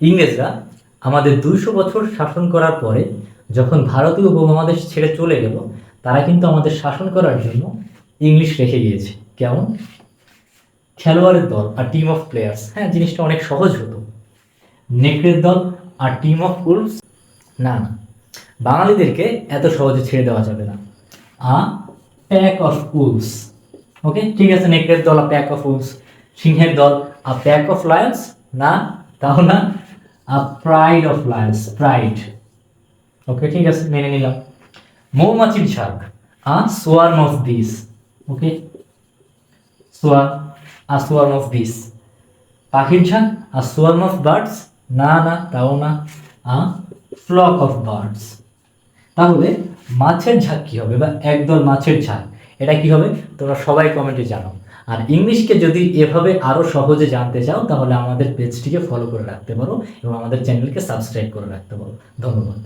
ইংরেজরা আমাদের 200 বছর শাসন করার পরে যখন ভারতীয় উপমহাদেশ ছেড়ে চলে গেল, তারা কিন্তু আমাদের শাসন করার জন্য ইংলিশ রেখে গিয়েছে। কেমন? খেলোয়াড়ের দল আর টিম অফ প্লেয়ার্স। হ্যাঁ, জিনিসটা অনেক সহজ হতো। নেকড়ের দল আর টিম অফ উলফস। না না, বাঙালিদেরকে এত সহজে ছেড়ে দেওয়া যাবে না। A pack of wolves. Okay, ঠিক আছে, নেকড়ের দল আ প্যাক অফ উলফস। সিংহের দল আ প্যাক অফ লায়ন্স। না, তাও না, a pride of lions, pride. Okay, ঠিক আছে, মেনে নিলাম। মৌমাছির ঝাঁক আ সোয়ার্ম অফ বিস। ওকে, সোয়ার্ম অফ বিস। পাখির ঝাঁক আ সোয়ার্ম অফ বার্ডস। না না, তাও না, আ ফ্লক অফ বার্ডস। তাহলে মাছের ঝাঁক কি হবে, বা একদল মাছের ঝাঁক, এটা কি হবে তোমরা সবাই কমেন্টে জানাও। আর ইংলিশকে যদি এভাবে আরো সহজে জানতে চাও তাহলে আমাদের পেজটিকে ফলো করে রাখতে পারো এবং আমাদের চ্যানেলকে সাবস্ক্রাইব করে রাখতে পারো। ধন্যবাদ।